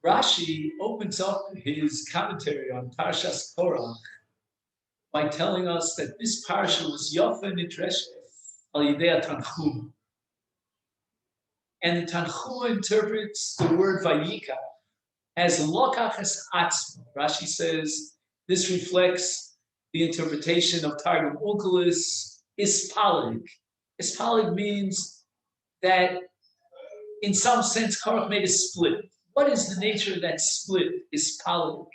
Rashi opens up his commentary on Parshas Korach by telling us that this parsha was Yofa Nidreshet al Yidei Tanchuma. And the Tanchuma interprets the word Vayika as Lokach es Atzma. Rashi says this reflects the interpretation of Targum Onkelos, Ispalig. Ispalig means that in some sense Korach made a split. What is the nature of that split? Ispalig.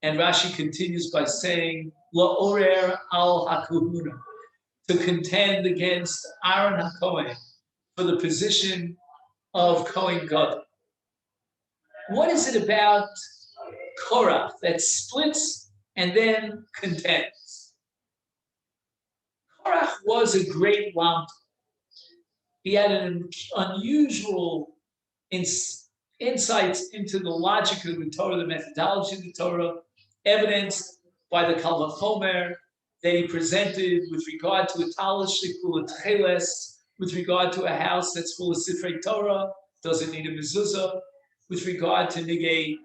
And Rashi continues by saying, La'orer al hakuhuna, to contend against Aaron HaKohen for the position of Kohen Gadol. What is it about Korach that splits and then contends? Korach was a great lamp. He had an unusual insights into the logic of the Torah, the methodology of the Torah, evidenced by the Kal Vachomer that he presented with regard to a talish shikul tcheles, with regard to a house that's full of Sifrei Torah, doesn't need a mezuzah, with regard to Nigei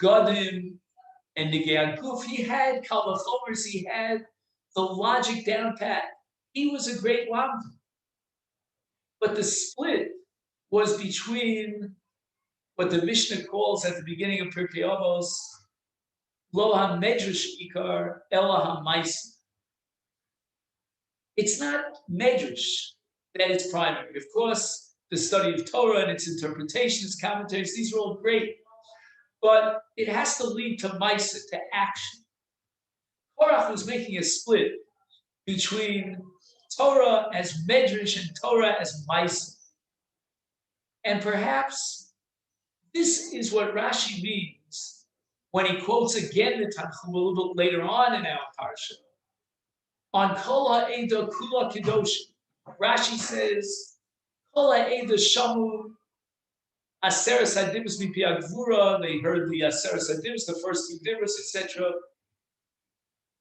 Godim and Nigei Aguf. He had Kal Vachomers, he had the logic down pat. He was a great lamb. But the split was between what the Mishnah calls at the beginning of Pirkei Avos, Lo ha-medrash ikar, ela ha-maisa. It's not medrash that it's primary. Of course, the study of Torah and its interpretations, commentaries, these are all great. But it has to lead to maisa, to action. Korach was making a split between Torah as medrash and Torah as maisa. And perhaps this is what Rashi means when he quotes again the Tanchum a little bit later on in our parsha. On Kol ha'eda kula kedoshim, Rashi says, Kol ha'eda shamu aseres hadibus mipi agvura. They heard the aseres hadibus, the first two dibus, etc.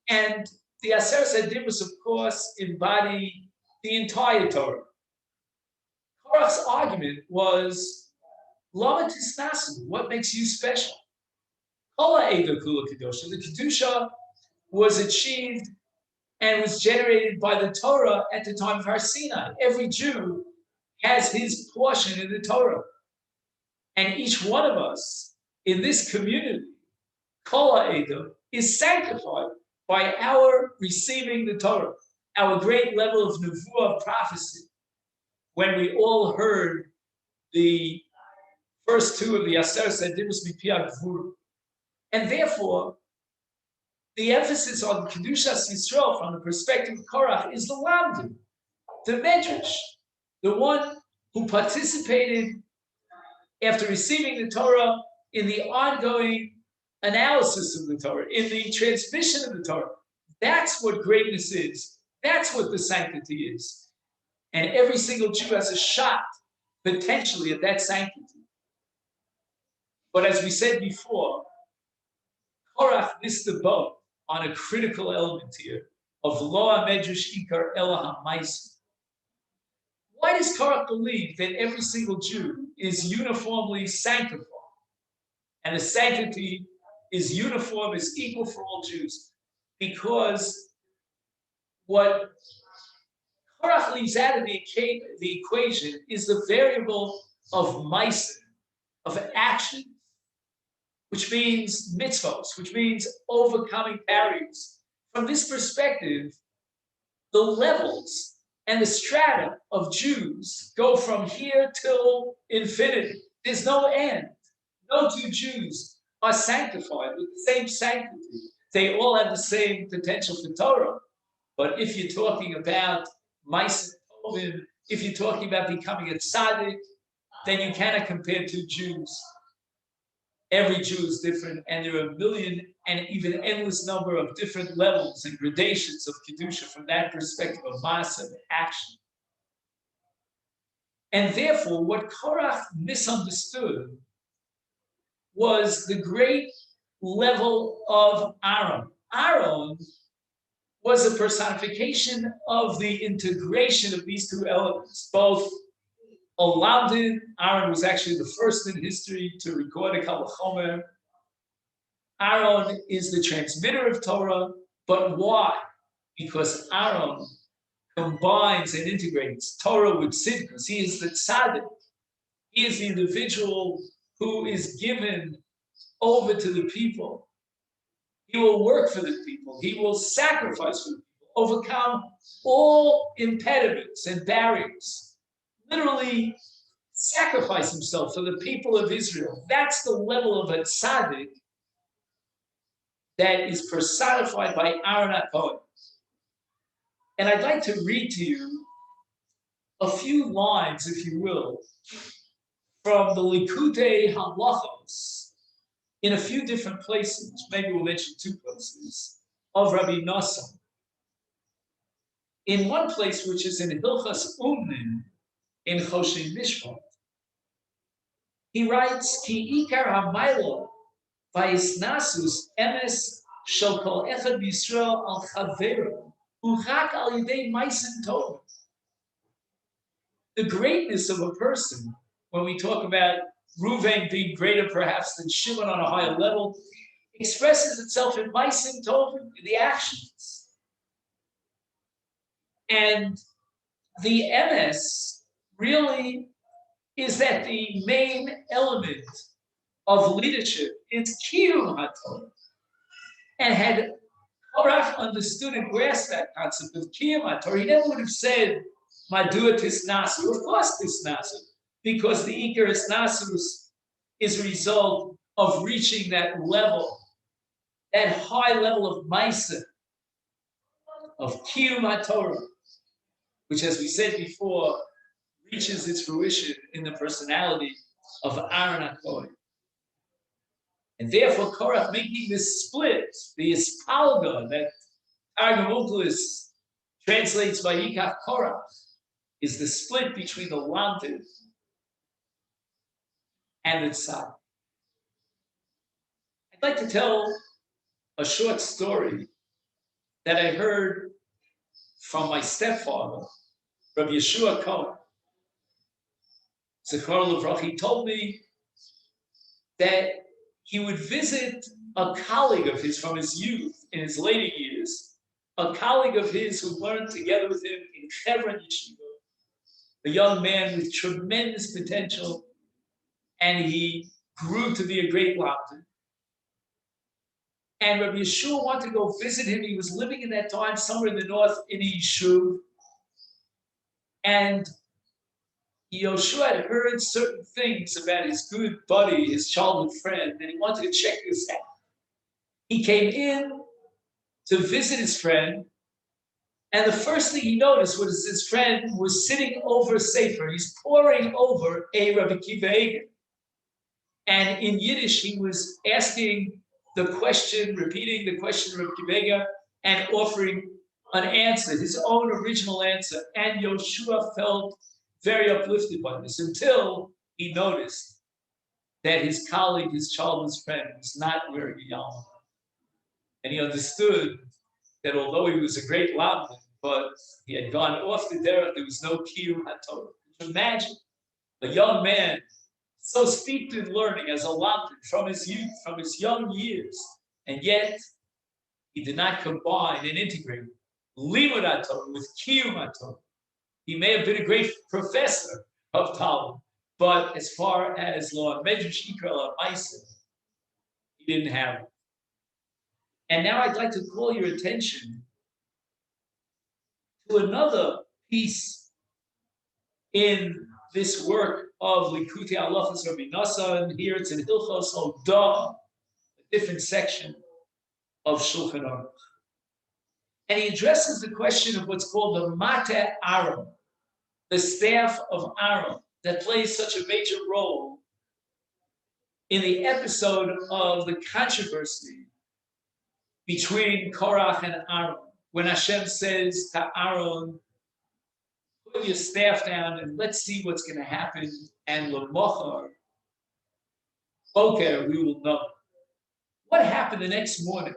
And the aseres hadibus, of course, embody the entire Torah. Korach's argument was, Lama tisnasu, what makes you special? Kol ha'eda kula kedusha. The kedusha was achieved and was generated by the Torah at the time of Har Sinai. Every Jew has his portion in the Torah. And each one of us in this community, Kol ha'eda, is sanctified by our receiving the Torah, our great level of nevuah, of prophecy. When we all heard the first two of the Aseres Hadibus Mipi Agvura. And therefore, the emphasis on Kedushas Yisrael from the perspective of Korach is the Lamdim, the Medrash, the one who participated after receiving the Torah in the ongoing analysis of the Torah, in the transmission of the Torah. That's what greatness is. That's what the sanctity is. And every single Jew has a shot, potentially, at that sanctity. But as we said before, Korach missed the boat on a critical element here of Lo ha-medrash ikar ela ha-maisa. Why does Korach believe that every single Jew is uniformly sanctified and the sanctity is uniform, is equal for all Jews? Because what Korach leaves out of the equation is the variable of maisa, of action, which means mitzvos, which means overcoming barriers. From this perspective, the levels and the strata of Jews go from here till infinity. There's no end. No two Jews are sanctified with the same sanctity. They all have the same potential for Torah. But if you're talking about Maisa, if you're talking about becoming a tzaddik, then you cannot compare two Jews. Every Jew is different, and there are a million and even endless number of different levels and gradations of Kedusha from that perspective of Maasa, action. And therefore, what Korach misunderstood was the great level of Aaron. Aaron was a personification of the integration of these two elements, both Olamdin, Aaron was actually the first in history to record a Kal Vachomer. Aaron is the transmitter of Torah, but why? Because Aaron combines and integrates Torah with Tzidkus. He is the tzaddik. He is the individual who is given over to the people. He will work for the people. He will sacrifice for the people, overcome all impediments and barriers, literally sacrifice himself for the people of Israel. That's the level of a tzaddik that is personified by Aaron HaKohen. And I'd like to read to you a few lines, if you will, from the Likutei Halachos in a few different places. Maybe we'll mention two places of Rabbi Nosson. In one place, which is in Hilchas Umnin in Choshen Mishpat, he writes, Ki ikar hamaylo va'isnasus emes shel kol echad b'Yisrael al chavero uchak al yidei maisen tov. The greatness of a person, when we talk about Reuven being greater perhaps than Shimon on a higher level, expresses itself in maisen tov, in the actions. And the emes really is that the main element of leadership is kiyum haTorah. And had Korach understood and grasped that concept of kiyum haTorah, he never would have said, Madua tisnasu. Of course tisnasu, because the ikar tisnasus is a result of reaching that level, that high level of maisa, of kiyum haTorah, which, as we said before, reaches its fruition in the personality of Aaron HaKohen. And therefore, Korach making this split, the ispalga that Targum Onkelos translates by Yikach Korach, is the split between the Lamtiv and the Tzad. I'd like to tell a short story that I heard from my stepfather, Rabbi Yeshua Cohen. Zechar Levrach, he told me that he would visit a colleague of his from his youth, in his later years, a colleague of his who learned together with him in Hebron Yeshiva, a young man with tremendous potential, and he grew to be a great lamdan. And Rabbi Yeshua wanted to go visit him. He was living in that time somewhere in the north in a yeshuv, and Yoshua had heard certain things about his good buddy, his childhood friend, and he wanted to check this out. He came in to visit his friend, and the first thing he noticed was his friend was sitting over a sefer. He's poring over a Rabbi Kiva Eger. And in Yiddish, he was asking the question, repeating the question of Rabbi Kiva Eger, and offering an answer, his own original answer. And Yoshua felt very uplifted by this until he noticed that his colleague, his childhood friend, was not wearing a yarmulke. And he understood that although he was a great lamdan, but he had gone off the derech, there was no kiyum haTorah. Imagine a young man so steeped in learning as a lamdan from his youth, from his young years, and yet he did not combine and integrate limud haTorah with kiyum haTorah. He may have been a great professor of Talmud, but as far as law, Medrash Ikra Ma'aseh, he didn't have it. And now I'd like to call your attention to another piece in this work of Likutei Halachos Rabbi Nosson. Here it's in Hilchos Hodah, a different section of Shulchan Aruch. And he addresses the question of what's called the Mate Aaron, the staff of Aaron, that plays such a major role in the episode of the controversy between Korach and Aaron, when Hashem says to Aaron, put your staff down and let's see what's going to happen, and L'mochar, Boker, we will know. What happened the next morning?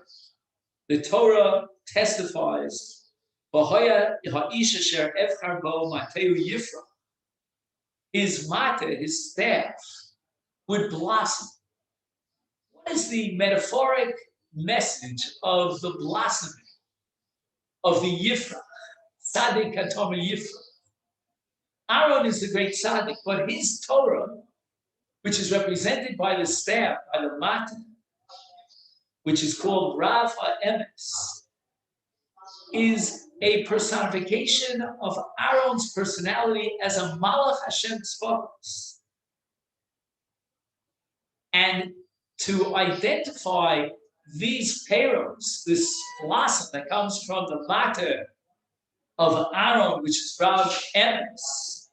The Torah testifies, he his mata, his staff, would blossom. What is the metaphoric message of the blossoming of the Yifra? Tzaddik Katoma Yifra. Aaron is the great tzaddik, but his Torah, which is represented by the staff, by the mata, which is called Rav HaEmes, is a personification of Aaron's personality as a Malach Hashem Tzvakos. And to identify these peros, this blossom that comes from the matter of Aaron, which is Rav Emes,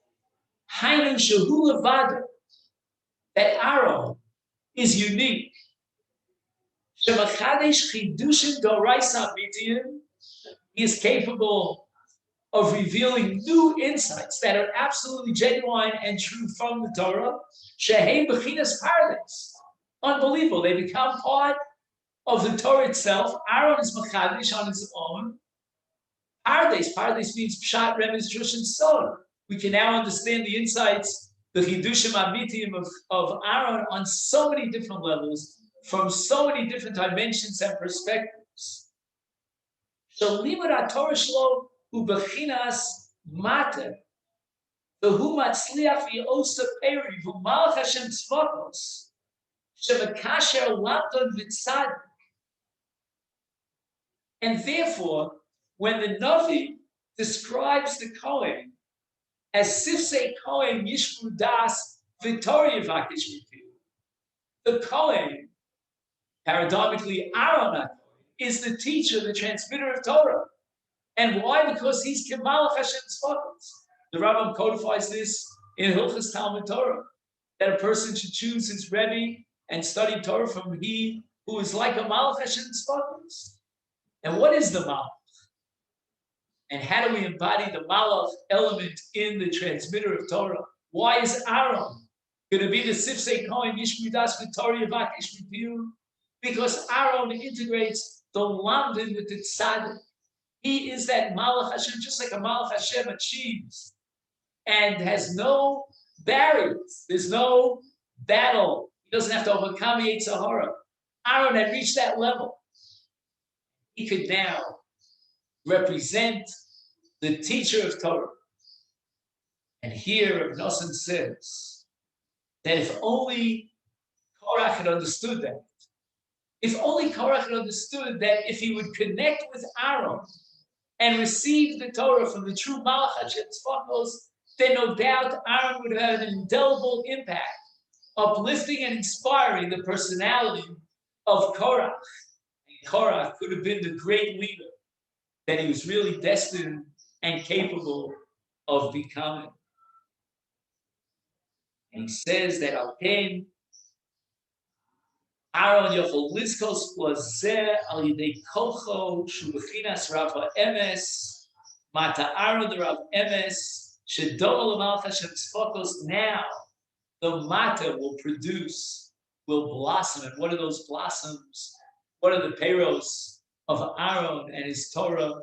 Hainu Shehu Levado, that Aaron is unique. Shemachadesh Chidushin Doraisa B'Diyim, he is capable of revealing new insights that are absolutely genuine and true from the Torah. Shehei Bechinas Pardes. Unbelievable. They become part of the Torah itself. Aaron is Machadish on his own. Pardes means Pshat, Remez, Drush, and Sod. We can now understand the insights, the Chidushim Amitiyim of Aaron on so many different levels, from so many different dimensions and perspectives. So Limud HaTorah Shlo hu bechinas mater, v'hu matzliach v'yosa peri, v'hu malach Hashem tzvakos, shevakasher lamdon v'tzadik. And therefore, when the Navi describes the Kohen as Sifsei Kohen Yishvu Das V'Torah Yivakish Mipiu, the Kohen, paradigmically Aaron, is the teacher, the transmitter of Torah. And why? Because he's Kemalach Hashem's Tzvakos. The Rambam codifies this in Hilchas Talmud Torah, that a person should choose his Rebbe and study Torah from he who is like a Malach Hashem's Tzvakos. And what is the Malach? And how do we embody the Malach element in the transmitter of Torah? Why is Aaron going to be the Sifsei Kohen Yishvu Das V'Torah Yivakish Mipiu? Because Aaron integrates the Lamdin with the Tzaddik. He is that Malach Hashem, just like a Malach Hashem achieves and has no barriers. There's no battle. He doesn't have to overcome Yetzer Hara. Aaron had reached that level. He could now represent the teacher of Torah. And here Rav Nosson says that if only Korach had understood that, if only Korach had understood that if he would connect with Aaron and receive the Torah from the true Malach Hashem Tzvakos, then no doubt Aaron would have had an indelible impact, uplifting and inspiring the personality of Korach. And Korach could have been the great leader that he was really destined and capable of becoming. And he says that Al-Ken, Aaron Yochel Lizkos Blazeh Al Yidei Kocho Shubechinas Rav HaEmes Mata Aaron the Rav Emes Shedom L'Malach Hashem Tzvakos. Now the Mata will produce, will blossom. And what are those blossoms? What are the peros of Aaron and his Torah?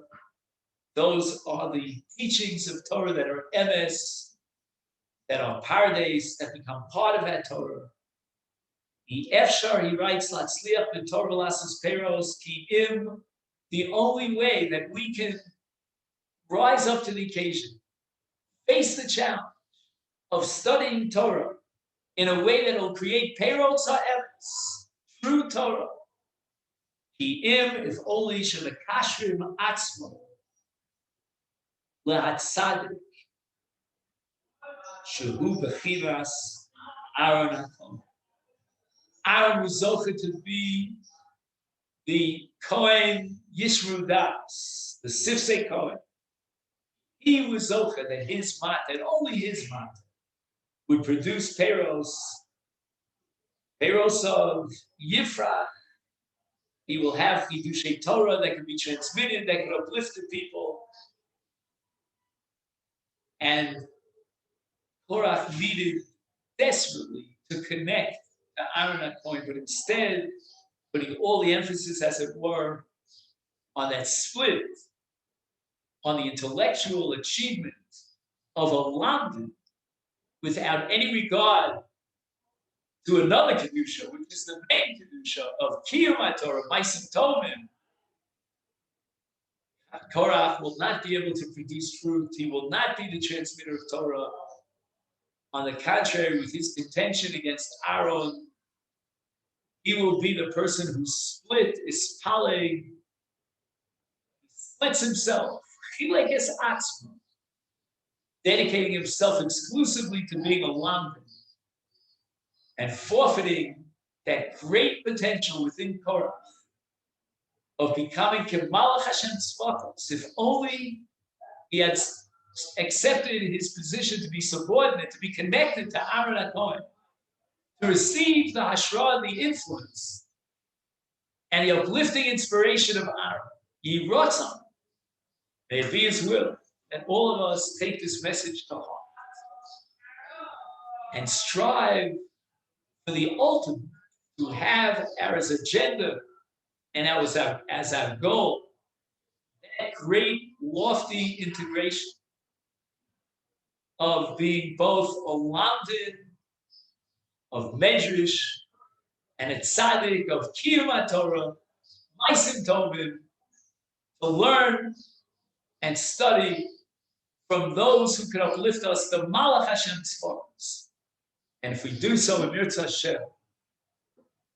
Those are the teachings of Torah that are emes, that are pardes, that become part of that Torah. The Efshar, he writes, Latzliach b'Torah lasses peros ki im, the only way that we can rise up to the occasion, face the challenge of studying Torah in a way that will create peros ha'emes, true Torah. Ki im, if only shelekashrim atzmo, lehatzadik, shehu bechiras Aaron HaKohen. Aaron was zocher to be the Kohen Yishru Das, the Sifsei Kohen. He was zocher that his mat, and only his mat, would produce peros of Yifrach. He will have Chidushei Torah that can be transmitted, that can uplift the people. And Korach needed desperately to connect to Aaron HaKohen, but instead putting all the emphasis, as it were, on that split, on the intellectual achievement of a Lamdin, without any regard to another kedusha, which is the main kedusha of Kiyum Torah, Maisim Tovim, Korach will not be able to produce fruit. He will not be the transmitter of Torah. On the contrary, with his contention against Aaron, he will be the person who is Pale, splits himself, dedicating himself exclusively to being a lamb and forfeiting that great potential within Korach of becoming Kemalach Hashem's Tzvatos. If only he had accepted his position to be subordinate, to be connected to Aaron HaKohen, to receive the hashra and the influence and the uplifting inspiration of Aaron. Yiratzon, may it be his will that all of us take this message to heart and strive for the ultimate, to have as agenda and as our goal, that great lofty integration of being both a lamdin of Medrash and a tzaddik of Kiyum Torah, Maisim Tovim, to learn and study from those who can uplift us, the Malach Hashem's forms. And if we do so in Yirtzeh Hashem,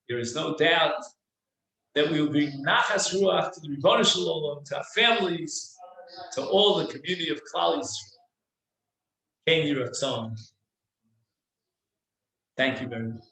there is no doubt that we will bring Nachas Ruach to the Ribono Shel Olam, to our families, to all the community of Klal Yisrael. Ken Yiratzon. Thank you very much.